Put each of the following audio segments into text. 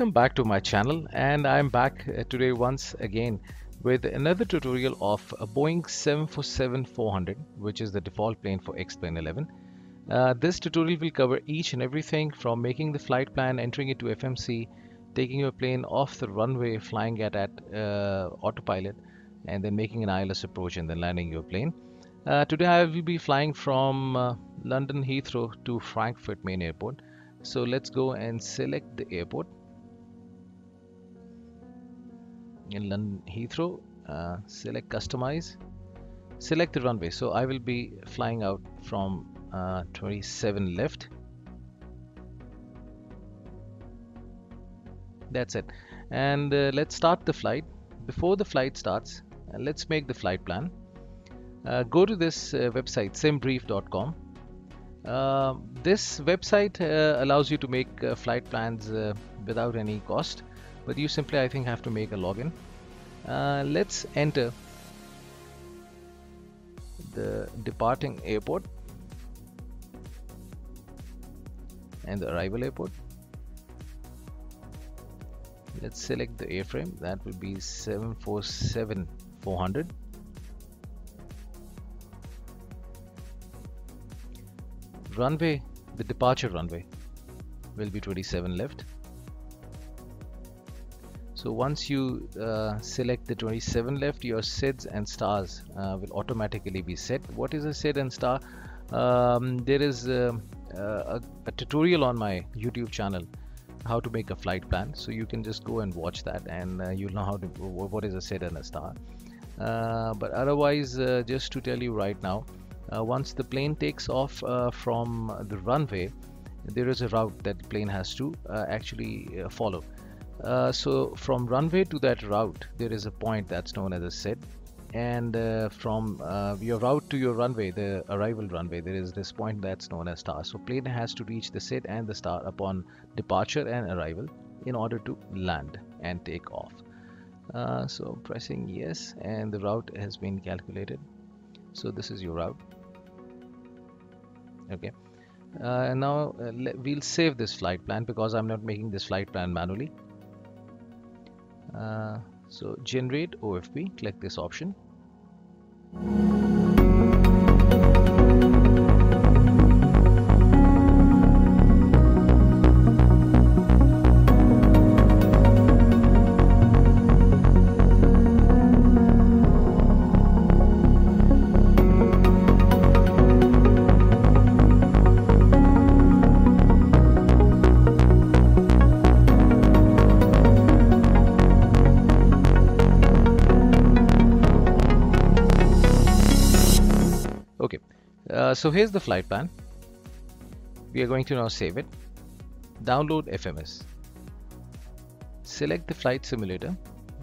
Welcome back to my channel, and I'm back today once again with another tutorial of a Boeing 747-400, which is the default plane for X-Plane 11. This tutorial will cover each and everything from making the flight plan, entering it to FMC, taking your plane off the runway, flying it at autopilot, and then making an ILS approach and then landing your plane. Today I will be flying from London Heathrow to Frankfurt Main Airport. So let's go and select the airport. In London Heathrow, select customize, select the runway. So I will be flying out from 27 left. That's it. And let's start the flight. Before the flight starts, let's make the flight plan. Go to this website, simbrief.com. This website allows you to make flight plans without any cost, but you simply, I think, have to make a login. Let's enter the departing airport and the arrival airport. Let's select the airframe. That will be 747-400. Runway, the departure runway will be 27 left. So once you select the 27 left, your SIDs and stars will automatically be set. What is a SID and star? There is a tutorial on my YouTube channel how to make a flight plan, so you can just go and watch that, and you'll know how to what is a SID and a star. But otherwise, just to tell you right now, once the plane takes off from the runway, there is a route that the plane has to actually follow. So from runway to that route, there is a point that's known as a SID, and from your route to your runway, the arrival runway, there is this point that's known as star. So plane has to reach the SID and the star upon departure and arrival in order to land and take off. So pressing yes, and the route has been calculated. So this is your route. Okay, now we'll save this flight plan because I'm not making this flight plan manually. So generate OFP, click this option. So here's the flight plan. We are going to now save it. Download FMS. Select the flight simulator.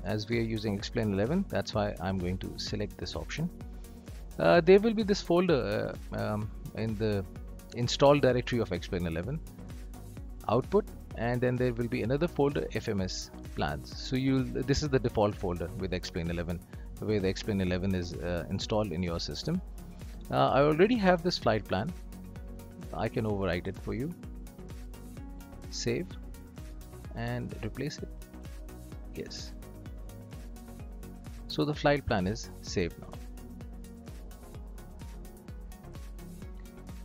As we are using X-Plane 11, that's why I'm going to select this option. There will be this folder in the install directory of X-Plane 11, output, and then there will be another folder, FMS plans. So this is the default folder with X-Plane 11, where the X-Plane 11 is installed in your system. I already have this flight plan. I can overwrite it for you. Save and replace it. Yes. So the flight plan is saved now.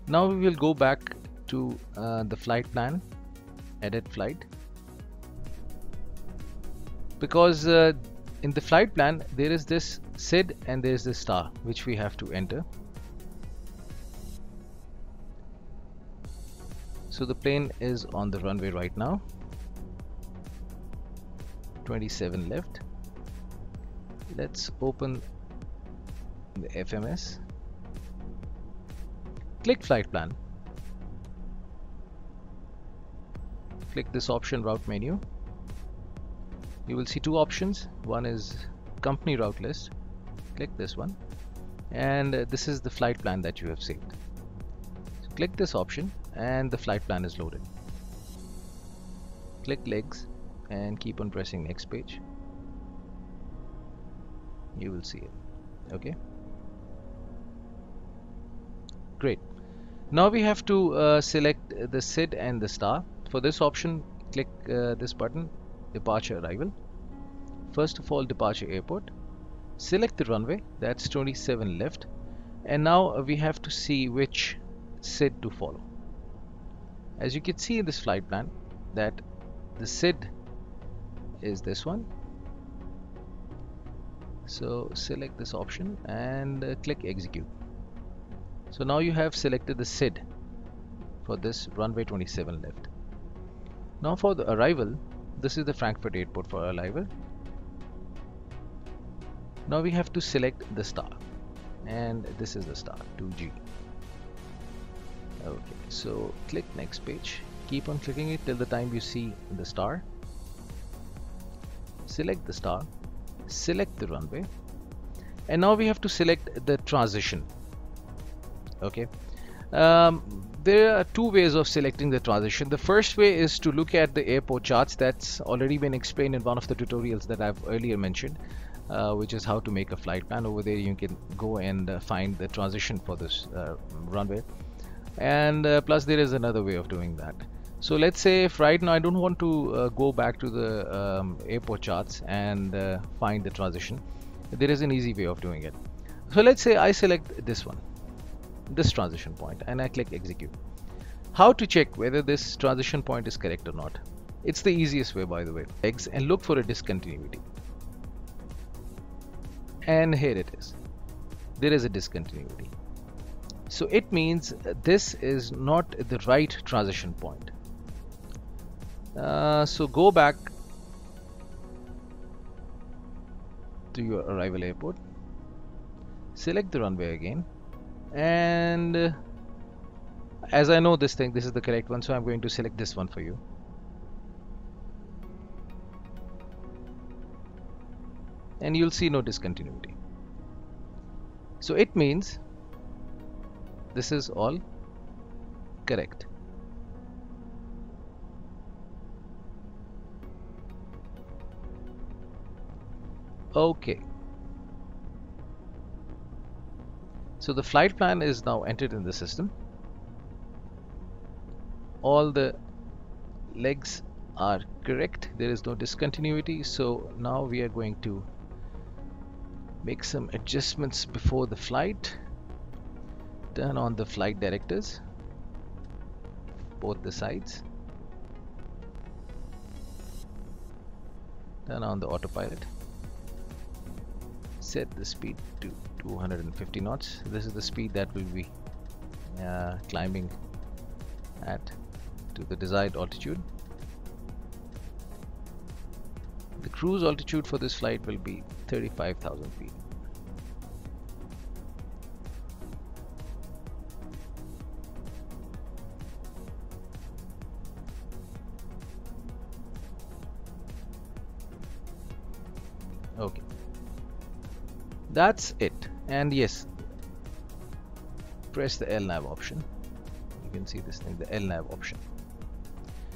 Now we will go back to the flight plan, edit flight. Because in the flight plan there is this SID and there is this star which we have to enter. So the plane is on the runway right now. 27 left. Let's open the FMS. Click flight plan. Click this option, route menu. You will see two options. One is company route list. Click this one. And this is the flight plan that you have saved. So click this option, and the flight plan is loaded. Click legs and keep on pressing next page. You will see it. Okay, great. Now we have to select the SID and the star. For this option, click this button, departure arrival. First of all, departure airport. Select the runway, that's 27 left, and now we have to see which SID to follow. As you can see in this flight plan that the SID is this one. So select this option and click execute. So now you have selected the SID for this runway 27 left. Now for the arrival, this is the Frankfurt airport for arrival. Now we have to select the star, and this is the star 2G. Okay, so click next page, keep on clicking it till the time you see the star. Select the star, select the runway, and now we have to select the transition. Okay, there are two ways of selecting the transition. The first way is to look at the airport charts. That's already been explained in one of the tutorials that I've earlier mentioned, which is how to make a flight plan. Over there you can go and find the transition for this runway, and plus there is another way of doing that. So let's say if right now I don't want to go back to the airport charts and find the transition, there is an easy way of doing it. So let's say I select this one, this transition point, and I click execute. How to check whether this transition point is correct or not? It's the easiest way, by the way. And look for a discontinuity. And here it is. There is a discontinuity. So it means this is not the right transition point. So go back to your arrival airport, select the runway again, and as I know this is the correct one, so I'm going to select this one for you. And you'll see no discontinuity. So it means this is all correct. Okay, so the flight plan is now entered in the system. All the legs are correct, there is no discontinuity. So now we are going to make some adjustments before the flight. Turn on the flight directors, both the sides. Turn on the autopilot. Set the speed to 250 knots. This is the speed that will be climbing to the desired altitude. The cruise altitude for this flight will be 35,000 feet. Okay, that's it. And yes, press the LNAV option. You can see this thing, the LNAV option.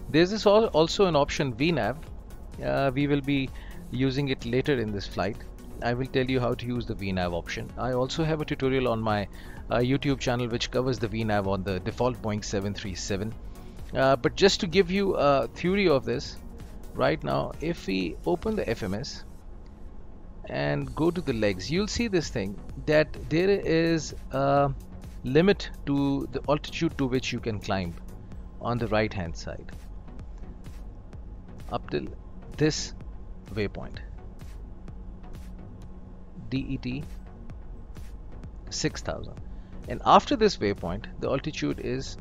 There's this also an option VNAV. We will be using it later in this flight. I will tell you how to use the VNAV option. I also have a tutorial on my YouTube channel which covers the VNAV on the default Boeing 737. But just to give you a theory of this, right now if we open the FMS and go to the legs, you'll see this thing that there is a limit to the altitude to which you can climb on the right hand side up till this waypoint, DET 6000, and after this waypoint the altitude is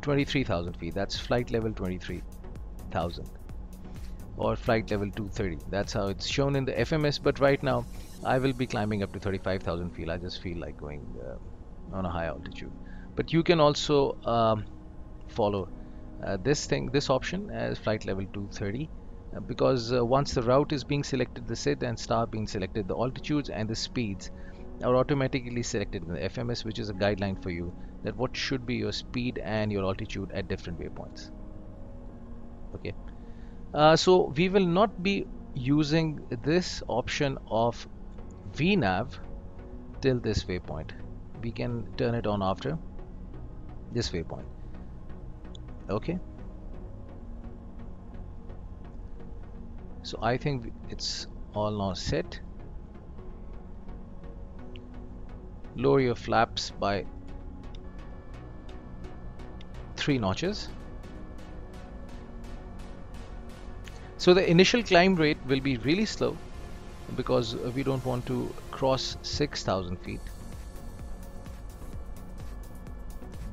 23,000 feet. That's flight level 23,000 or flight level 230. That's how it's shown in the FMS, but right now I will be climbing up to 35,000 feet. I just feel like going on a high altitude. But you can also follow this option as flight level 230 because once the route is being selected, the SID and star being selected, the altitudes and the speeds are automatically selected in the FMS, which is a guideline for you that what should be your speed and your altitude at different waypoints. Okay, so we will not be using this option of VNAV till this waypoint. We can turn it on after this waypoint. Okay, So I think it's all now set. Lower your flaps by 3 notches. So the initial climb rate will be really slow because we don't want to cross 6,000 feet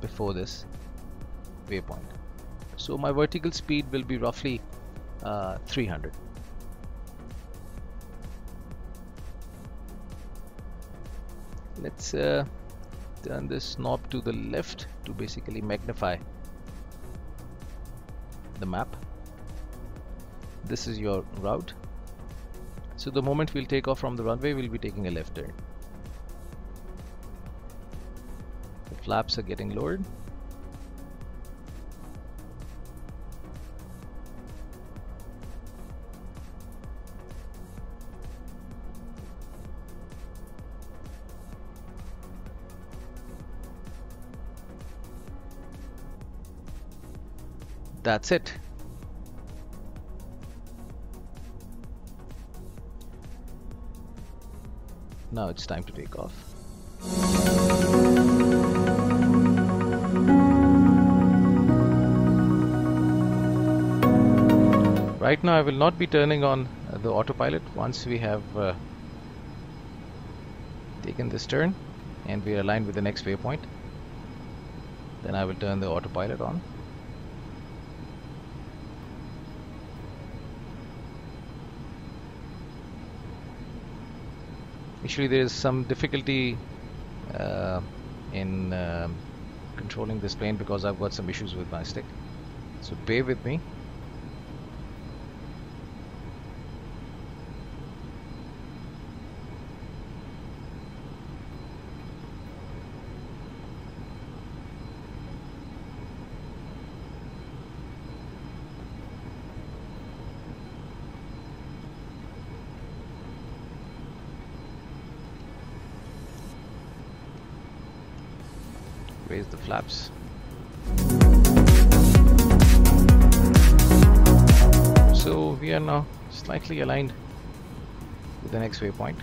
before this waypoint. So my vertical speed will be roughly 300. Let's turn this knob to the left to basically magnify the map. This is your route. So the moment we'll take off from the runway, we'll be taking a left turn. The flaps are getting lowered. That's it. Now it's time to take off. Right now I will not be turning on the autopilot. Once we have taken this turn and we are aligned with the next waypoint, then I will turn the autopilot on. Actually, there is some difficulty in controlling this plane because I've got some issues with my stick. So bear with me. Raise the flaps. So we are now slightly aligned with the next waypoint.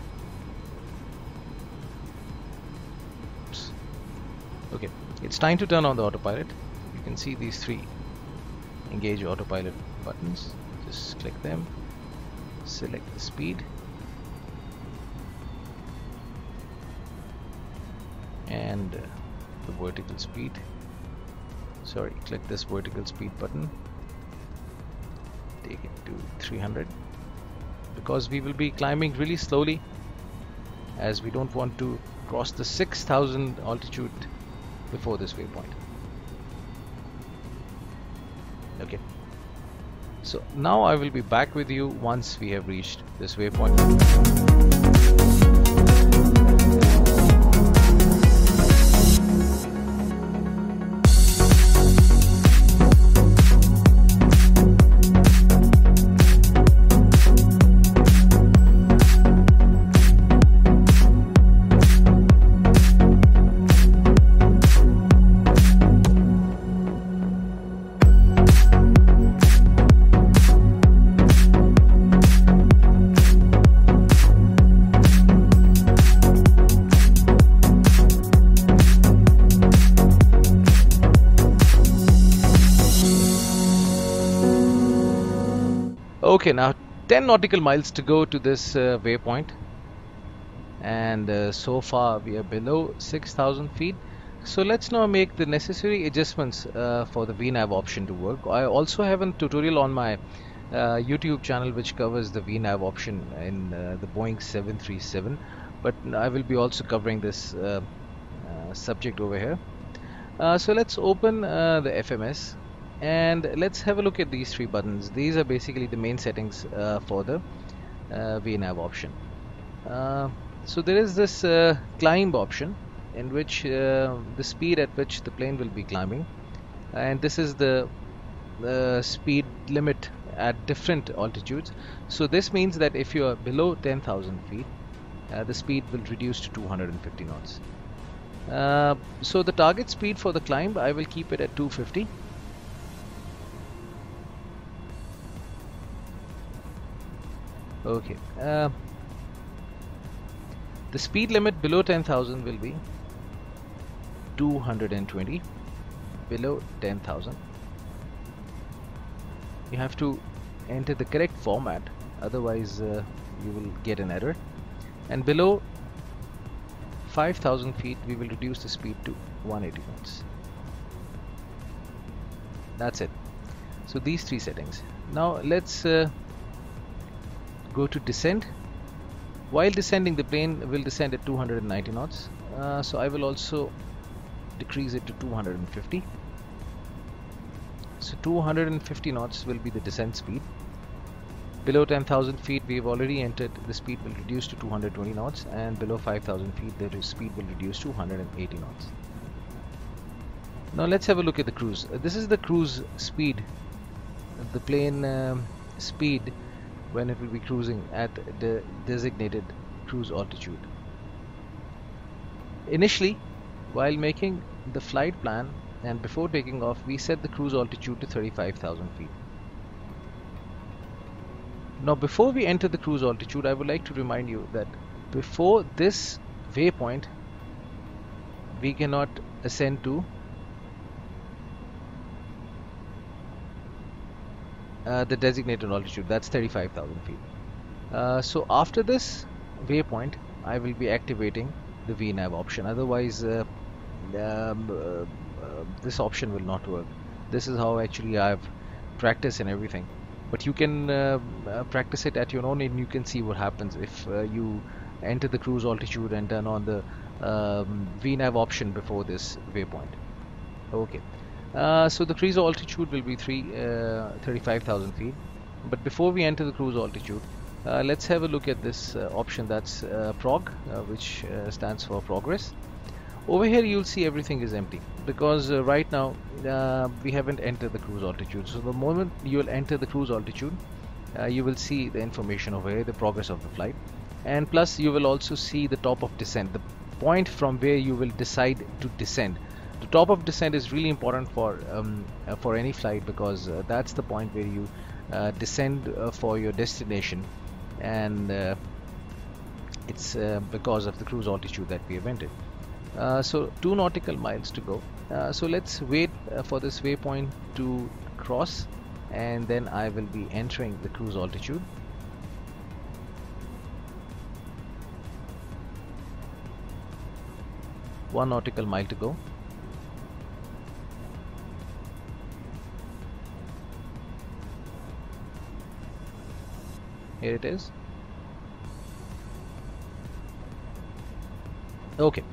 Oops. Okay, it's time to turn on the autopilot. You can see these 3 engage autopilot buttons. Just click them, select the speed, and the vertical speed. Sorry, click this vertical speed button, take it to 300 because we will be climbing really slowly as we don't want to cross the 6,000 altitude before this waypoint. Okay, so now I will be back with you once we have reached this waypoint. Okay, now 10 nautical miles to go to this waypoint, and so far we are below 6,000 feet. So let's now make the necessary adjustments for the VNAV option to work. I also have a tutorial on my YouTube channel which covers the VNAV option in the Boeing 737, but I will be also covering this subject over here. So let's open the FMS. And let's have a look at these 3 buttons. These are basically the main settings for the VNAV option. So there is this climb option in which the speed at which the plane will be climbing, and this is the speed limit at different altitudes. So this means that if you are below 10,000 feet, the speed will reduce to 250 knots. So the target speed for the climb, I will keep it at 250. Okay, the speed limit below 10,000 will be 220. Below 10,000 you have to enter the correct format, otherwise you will get an error. And below 5,000 feet we will reduce the speed to 180 knots. That's it. So these three settings. Now let's go to descent. While descending, the plane will descend at 290 knots. So I will also decrease it to 250. So 250 knots will be the descent speed. Below 10,000 feet we have already entered, the speed will reduce to 220 knots, and below 5,000 feet the speed will reduce to 180 knots. Now let's have a look at the cruise. This is the cruise speed, the plane speed when it will be cruising at the designated cruise altitude. Initially, while making the flight plan and before taking off, we set the cruise altitude to 35,000 feet. Now before we enter the cruise altitude, I would like to remind you that before this waypoint we cannot ascend to the designated altitude, that's 35,000 feet. So after this waypoint I will be activating the VNAV option, otherwise this option will not work. This is how actually I've practiced and everything, but you can practice it at your own and you can see what happens if you enter the cruise altitude and turn on the VNAV option before this waypoint. Okay, so the cruise altitude will be 35,000 feet, but before we enter the cruise altitude, let's have a look at this option, that's prog, which stands for progress. Over here you'll see everything is empty because right now we haven't entered the cruise altitude. So the moment you'll enter the cruise altitude, you will see the information over here, the progress of the flight, and plus you will also see the top of descent, the point from where you will decide to descend. The top of descent is really important for any flight because that's the point where you descend for your destination, and it's because of the cruise altitude that we have entered. So 2 nautical miles to go. So let's wait for this waypoint to cross, and then I will be entering the cruise altitude. One nautical mile to go. Here it is. Okay.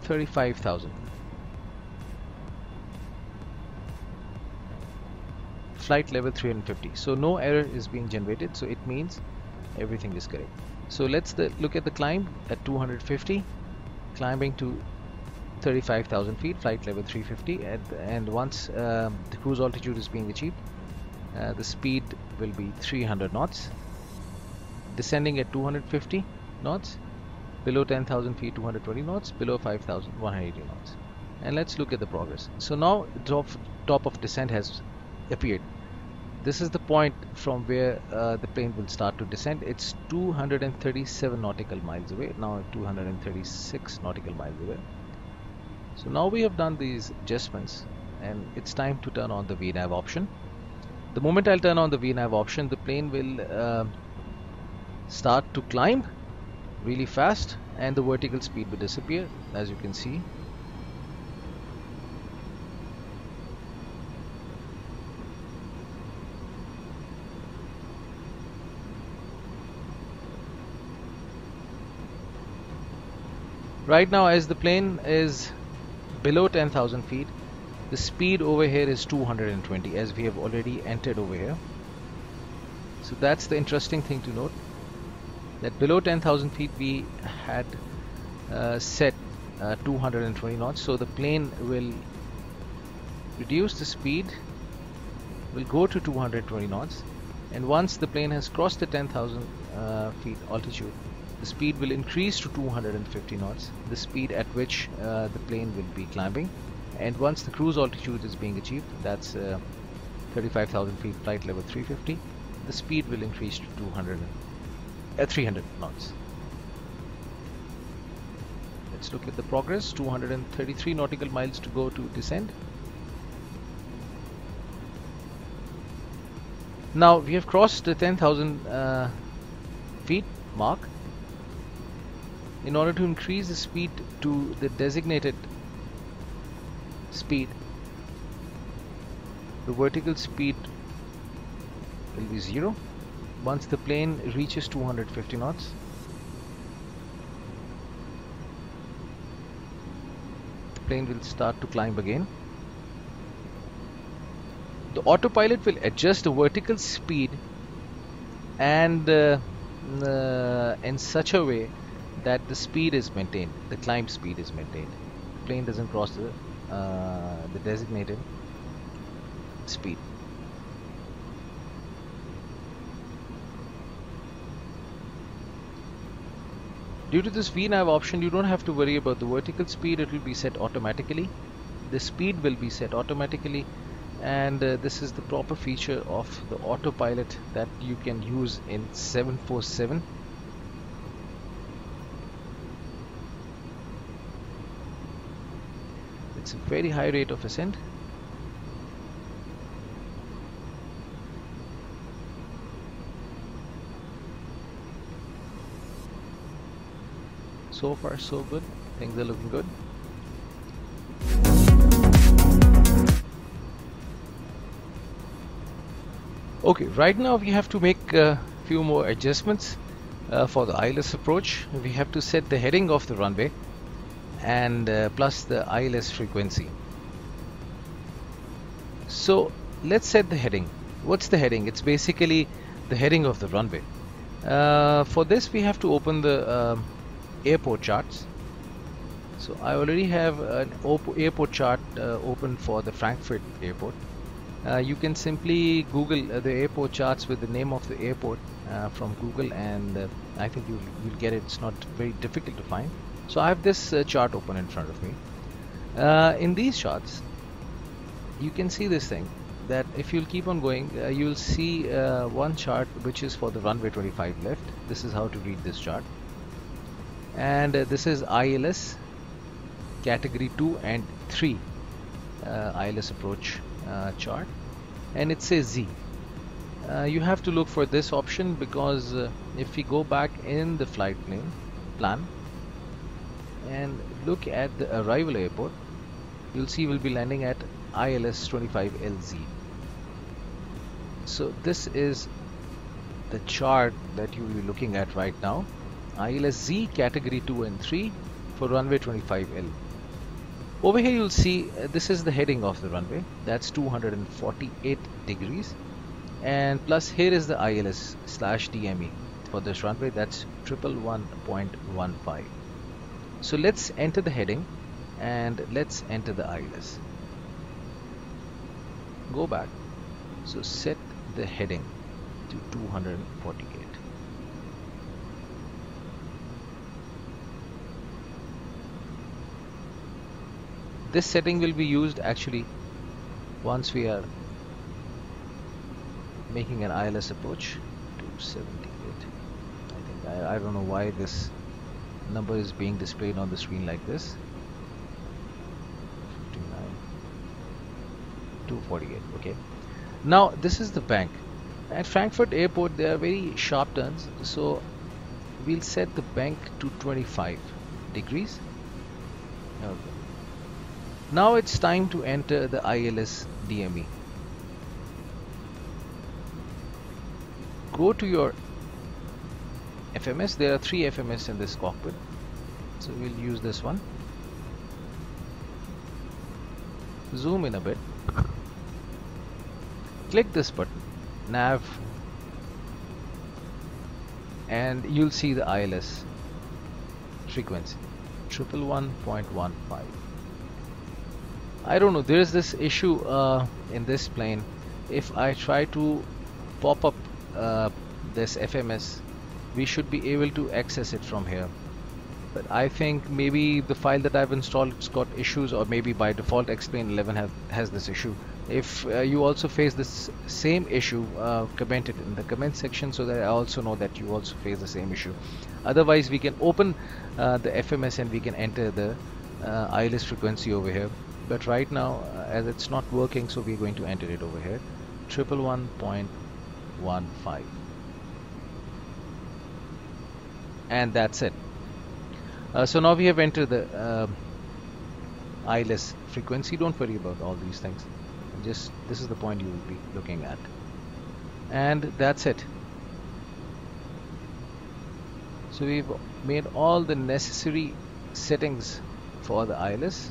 35,000. Flight level 350. So no error is being generated, so it means everything is correct. So let's look at the climb at 250, climbing to 35,000 feet, flight level 350, and once the cruise altitude is being achieved, the speed will be 300 knots, descending at 250 knots, below 10,000 feet 220 knots, below 5,000 180 knots. And let's look at the progress. So now top of descent has appeared. This is the point from where the plane will start to descend. It's 237 nautical miles away, now 236 nautical miles away. So now we have done these adjustments and it's time to turn on the VNAV option. The moment I'll turn on the VNAV option, the plane will start to climb really fast and the vertical speed will disappear, as you can see. Right now, as the plane is below 10,000 feet, the speed over here is 220, as we have already entered over here. So that's the interesting thing to note, that below 10,000 feet we had set 220 knots. So the plane will reduce the speed, will go to 220 knots, and once the plane has crossed the 10,000 feet altitude, the speed will increase to 250 knots, the speed at which the plane will be climbing. And once the cruise altitude is being achieved, that's 35,000 feet, flight level 350. The speed will increase to 300 knots. Let's look at the progress. 233 nautical miles to go to descend. Now we have crossed the 10,000 feet mark. In order to increase the speed to the designated speed, the vertical speed will be 0 once the plane reaches 250 knots. The plane will start to climb again. The autopilot will adjust the vertical speed and in such a way that the speed is maintained, the climb speed is maintained. The plane doesn't cross the designated speed. Due to this VNAV option, you don't have to worry about the vertical speed. It will be set automatically. The speed will be set automatically, and this is the proper feature of the autopilot that you can use in 747. It's a very high rate of ascent. So far so good, things are looking good. Okay, right now we have to make a few more adjustments for the ILS approach. We have to set the heading of the runway and plus the ILS frequency. So let's set the heading. What's the heading? It's basically the heading of the runway. For this we have to open the airport charts. So I already have an airport chart open for the Frankfurt airport. You can simply Google the airport charts with the name of the airport from Google, and I think you'll get it. It's not very difficult to find. So I have this chart open in front of me. In these charts you can see this thing, that if you'll keep on going, you'll see one chart which is for the runway 25 left. This is how to read this chart. And this is ILS category 2 and 3 ILS approach chart, and it says Z. You have to look for this option because if we go back in the flight plan and look at the arrival airport, you'll see we'll be landing at ILS 25LZ. So this is the chart that you will be looking at right now. ILS Z category 2 and 3 for runway 25L. Over here you'll see this is the heading of the runway. That's 248 degrees, and plus here is the ILS/DME for this runway. That's 111.15. So let's enter the heading and let's enter the ILS. Go back. So set the heading to 248. This setting will be used actually once we are making an ILS approach. 278. I don't know why this number is being displayed on the screen like this. 59. 248. Okay. Now this is the bank. At Frankfurt Airport there are very sharp turns, so we'll set the bank to 25 degrees. Okay. Now it's time to enter the ILS DME. Go to your FMS. There are 3 FMS in this cockpit, so we'll use this one. Zoom in a bit. Click this button, nav, and you'll see the ILS frequency 111.15. I don't know, there is this issue in this plane. If I try to pop up this FMS, we should be able to access it from here. but I think maybe the file that I've installed has got issues, or maybe by default Explain 11 has this issue. If you also face this same issue, comment it in the comment section so that I also know that you also face the same issue. Otherwise, we can open the FMS and we can enter the ILS frequency over here. But right now, as it's not working, so we're going to enter it over here, 111.15, and that's it. So now we have entered the ILS frequency. Don't worry about all these things. Just this is the point you will be looking at, and that's it. So we've made all the necessary settings for the ILS.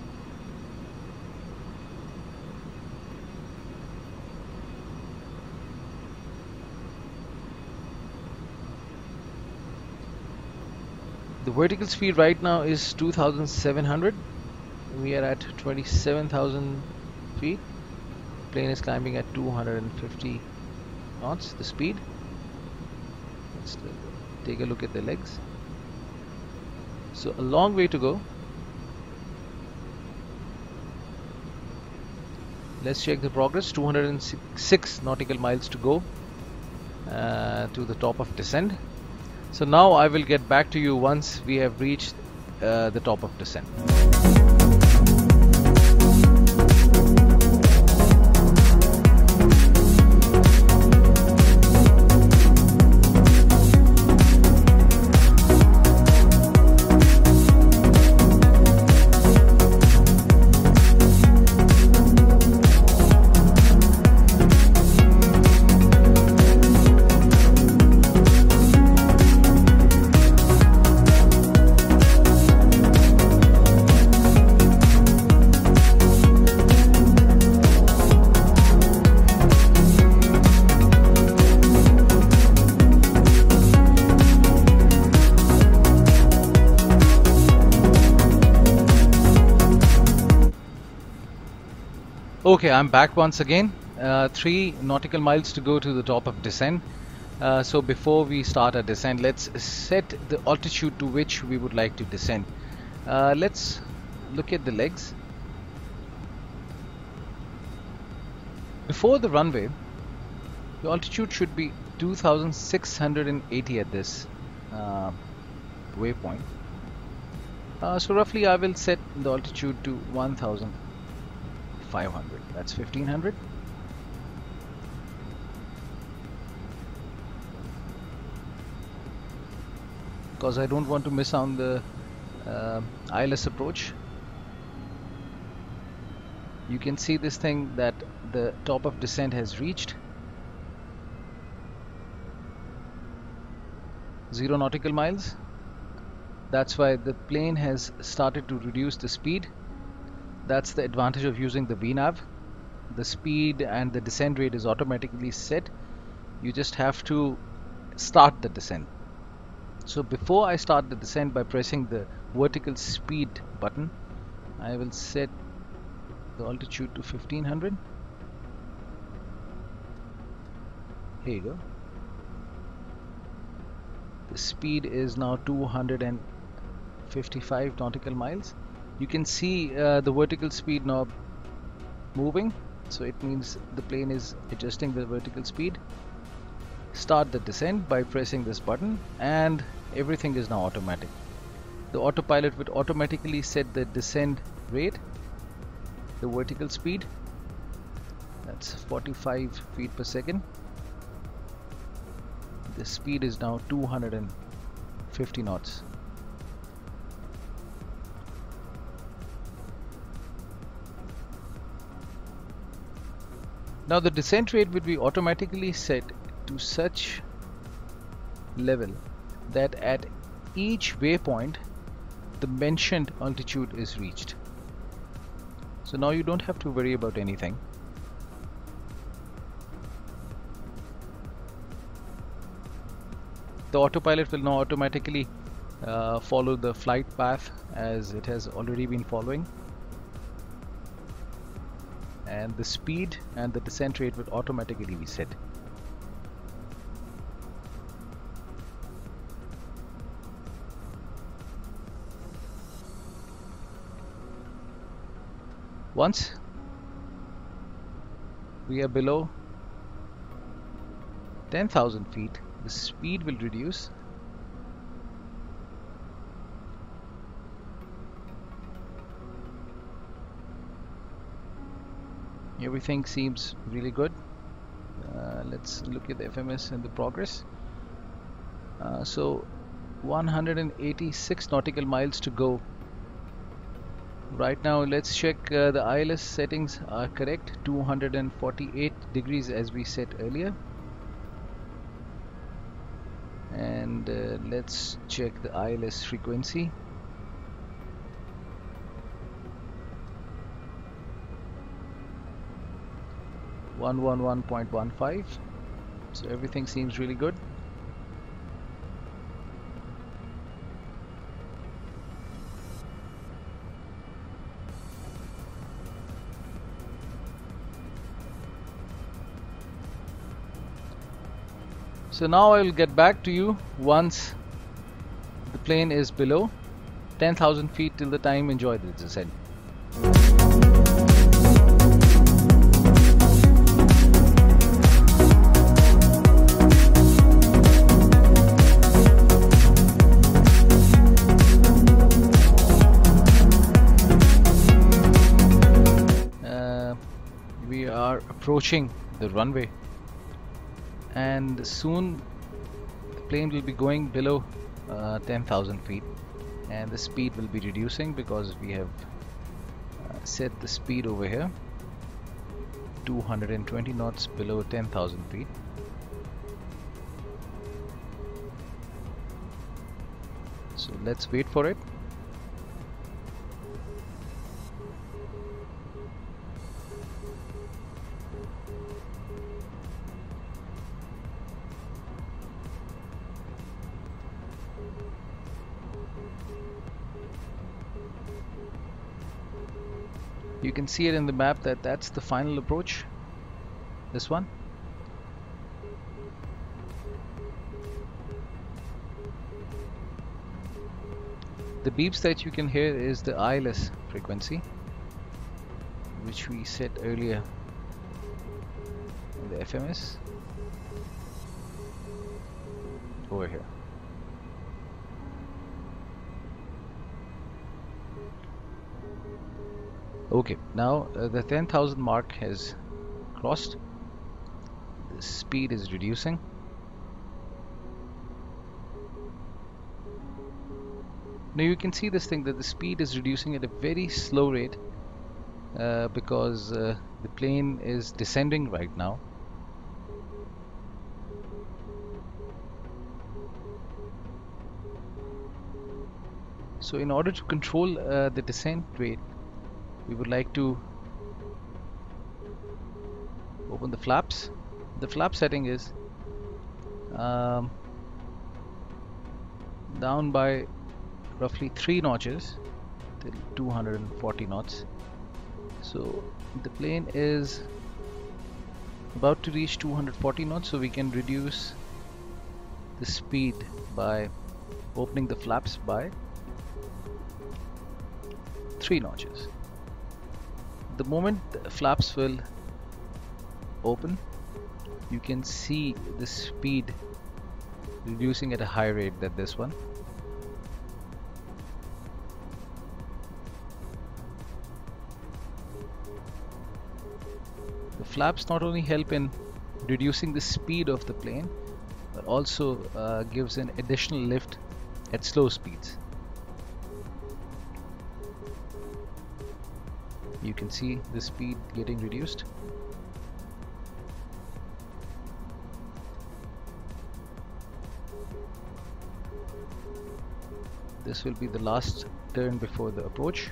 The vertical speed right now is 2,700. We are at 27,000 feet. Plane is climbing at 250 knots, the speed. Let's take a look at the legs. So a long way to go. Let's check the progress. 206 nautical miles to go to the top of descent. So now I will get back to you once we have reached the top of descent. Okay, I'm back once again. 3 nautical miles to go to the top of descent. So before we start our descent, let's set the altitude to which we would like to descend. Let's look at the legs. Before the runway, the altitude should be 2,680 at this waypoint. So roughly I will set the altitude to 1,500. That's 1,500. Because I don't want to miss on the ILS approach. You can see this thing that the top of descent has reached. 0 nautical miles. That's why the plane has started to reduce the speed. That's the advantage of using the VNAV. The speed and the descent rate is automatically set. You just have to start the descent. So before I start the descent, by pressing the vertical speed button, I will set the altitude to 1,500. Here you go. The speed is now 255 nautical miles. You can see the vertical speed knob moving, so it means the plane is adjusting the vertical speed. Start the descent by pressing this button, and everything is now automatic. The autopilot would automatically set the descent rate, the vertical speed, that's 45 feet per second. The speed is now 250 knots. Now the descent rate would be automatically set to such level that at each waypoint the mentioned altitude is reached. So now you don't have to worry about anything. The autopilot will now automatically follow the flight path as it has already been following. And the speed and the descent rate will automatically be set. Once we are below 10,000 feet, the speed will reduce. Everything seems really good. Let's look at the FMS and the progress. So 186 nautical miles to go. Right now, let's check the ILS settings are correct. 248 degrees as we said earlier. And let's check the ILS frequency. .15. So everything seems really good. So now I will get back to you once the plane is below 10,000 feet. Till the time, enjoy the descent. We are approaching the runway, and soon the plane will be going below 10,000 feet, and the speed will be reducing because we have set the speed over here 220 knots below 10,000 feet. So let's wait for it. You can see it in the map that that's the final approach, this one. The beeps that you can hear is the ILS frequency, which we set earlier in the FMS over here. Okay, now the 10,000 mark has crossed. The speed is reducing. Now you can see this thing that the speed is reducing at a very slow rate because the plane is descending right now. So in order to control the descent rate, we would like to open the flaps. The flap setting is down by roughly 3 notches till 240 knots. So the plane is about to reach 240 knots, so we can reduce the speed by opening the flaps by 3 notches. The moment the flaps will open, you can see the speed reducing at a higher rate than this one. The flaps not only help in reducing the speed of the plane, but also gives an additional lift at slow speeds. You can see the speed getting reduced. This will be the last turn before the approach.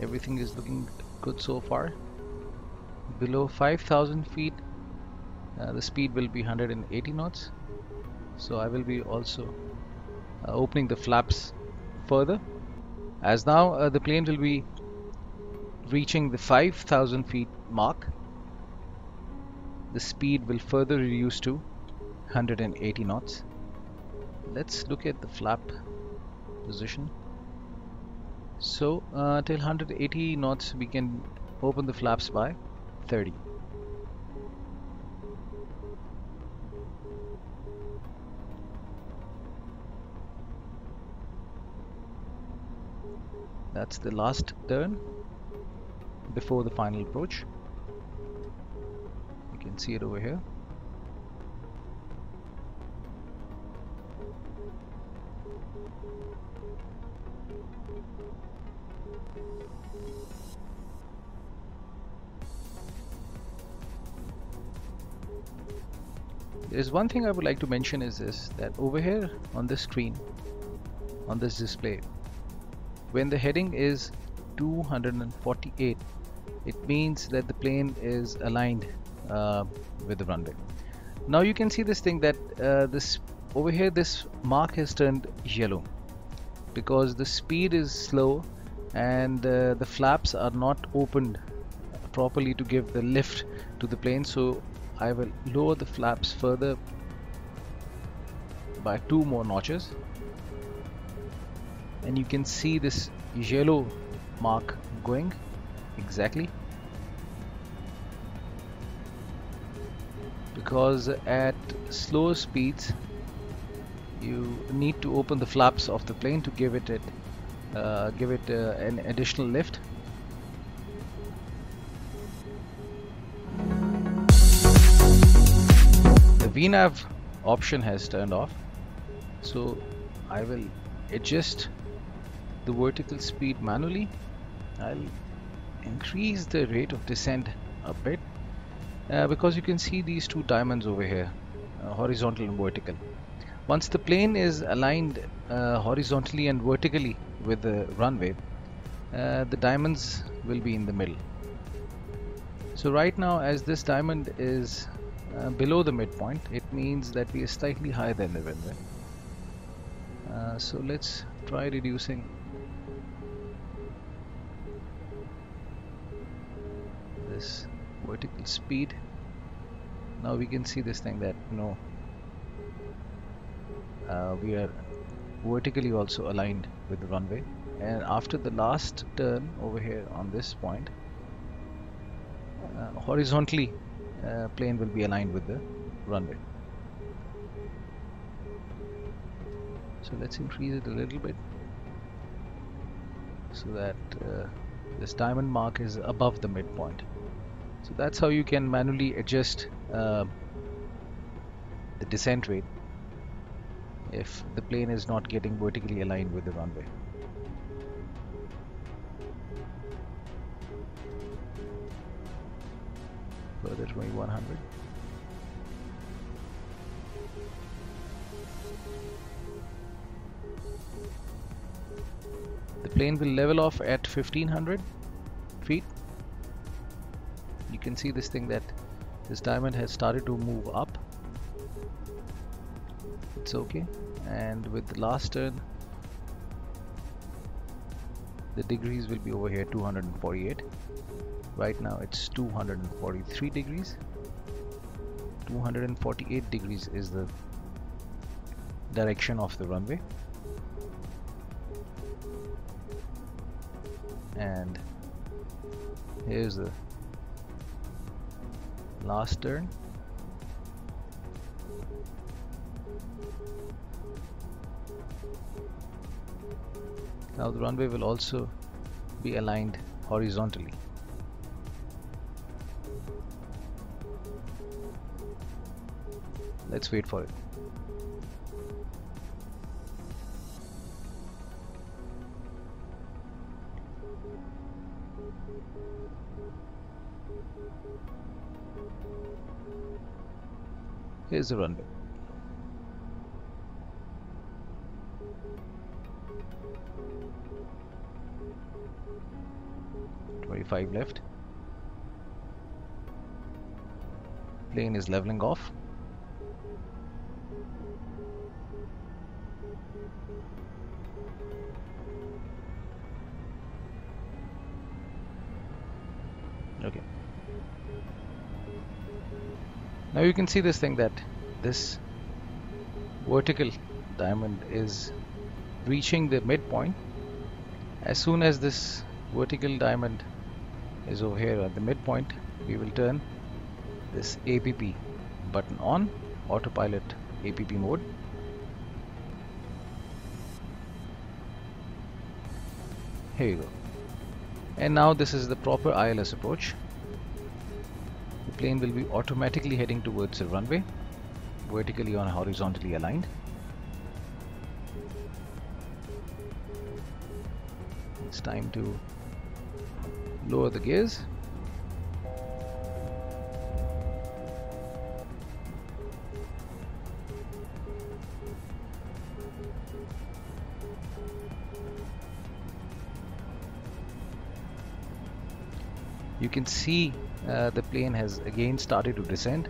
Everything is looking good so far. Below 5,000 feet, the speed will be 180 knots. So I will be also opening the flaps further, as now the plane will be reaching the 5,000 feet mark. The speed will further reduce to 180 knots. Let's look at the flap position. So till 180 knots we can open the flaps by 30. That's the last turn before the final approach. You can see it over here. There's one thing I would like to mention is this, that over here on this screen, on this display, when the heading is 248, it means that the plane is aligned with the runway. Now you can see this thing that this over here, this mark has turned yellow because the speed is slow and the flaps are not opened properly to give the lift to the plane. So I will lower the flaps further by 2 more notches, and you can see this yellow mark going exactly, because at slow speeds you need to open the flaps of the plane to give it an additional lift. The VNAV option has turned off, so I will adjust the vertical speed manually. I'll increase the rate of descent a bit because you can see these 2 diamonds over here, horizontal and vertical. Once the plane is aligned horizontally and vertically with the runway, the diamonds will be in the middle. So right now, as this diamond is below the midpoint, it means that we are slightly higher than the runway. So let's try reducing this vertical speed. Now we can see this thing that we are vertically also aligned with the runway, and after the last turn over here on this point, horizontally plane will be aligned with the runway. So let's increase it a little bit so that this diamond mark is above the midpoint. So that's how you can manually adjust the descent rate if the plane is not getting vertically aligned with the runway. Further 2100. The plane will level off at 1500 feet. You can see this thing that this diamond has started to move up. It's okay, and with the last turn the degrees will be over here 248. Right now it's 243 degrees. 248 degrees is the direction of the runway, and here's the last turn. Now the runway will also be aligned horizontally. Let's wait for it. Here's the runway. .25 left. Plane is leveling off. Okay. Now you can see this thing that this vertical diamond is reaching the midpoint. As soon as this vertical diamond is over here at the midpoint, we will turn this APP button on, autopilot APP mode. Here you go. And now this is the proper ILS approach. The plane will be automatically heading towards the runway, vertically or horizontally aligned. It's time to lower the gears. You can see the plane has again started to descend.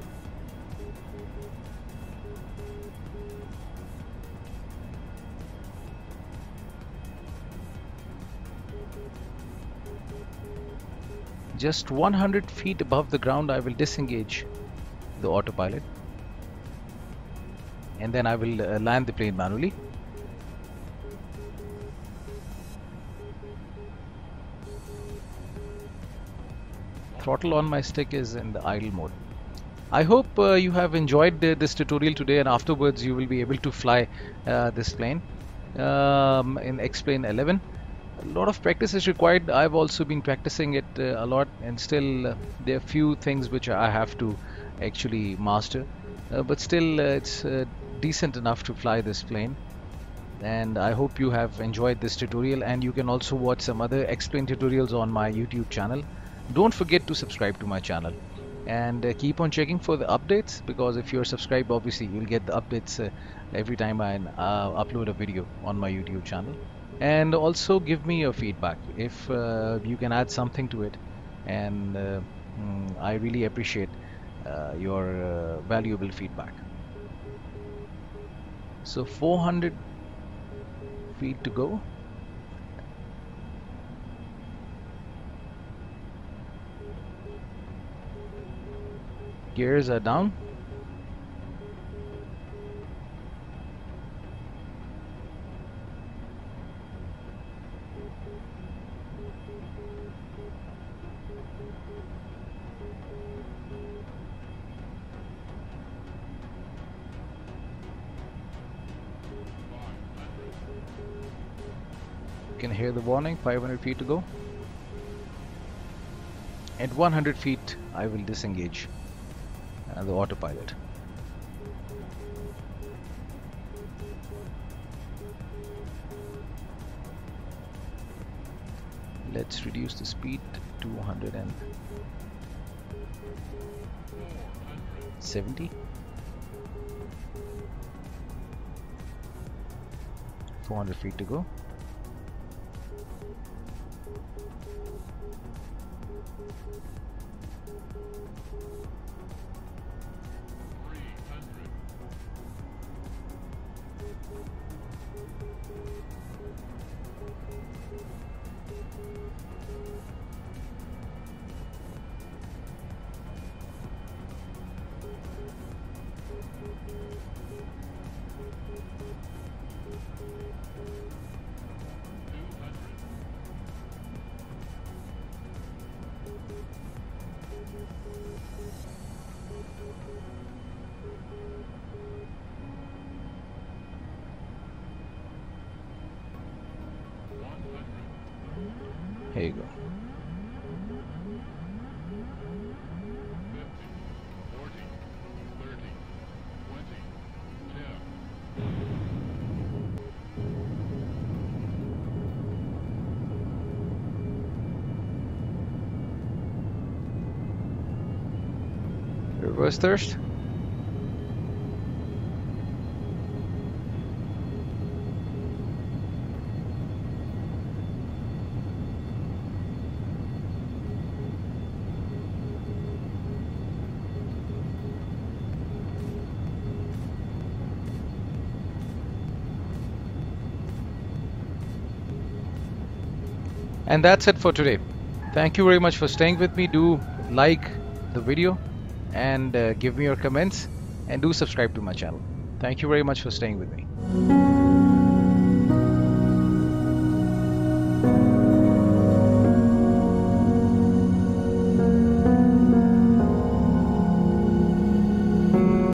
Just 100 feet above the ground, I will disengage the autopilot, and then I will land the plane manually. Throttle on my stick is in the idle mode. I hope you have enjoyed this tutorial today, and afterwards you will be able to fly this plane in X-Plane 11. A lot of practice is required. I've also been practicing it a lot, and still there are few things which I have to actually master, but still it's decent enough to fly this plane. And I hope you have enjoyed this tutorial, and you can also watch some other X-Plane tutorials on my YouTube channel. Don't forget to subscribe to my channel, and keep on checking for the updates, because if you're subscribed, obviously you'll get the updates every time I upload a video on my YouTube channel. And also give me your feedback if you can add something to it, and I really appreciate your valuable feedback. So 400 feet to go. Gears are down. You can hear the warning, 500 feet to go. At 100 feet, I will disengage the autopilot. Let's reduce the speed to 170. 400 feet to go. Here you go. 50, 40, 30, 20, 10. Reverse thrust. And that's it for today. Thank you very much for staying with me. Do like the video and give me your comments, and do subscribe to my channel. Thank you very much for staying with me.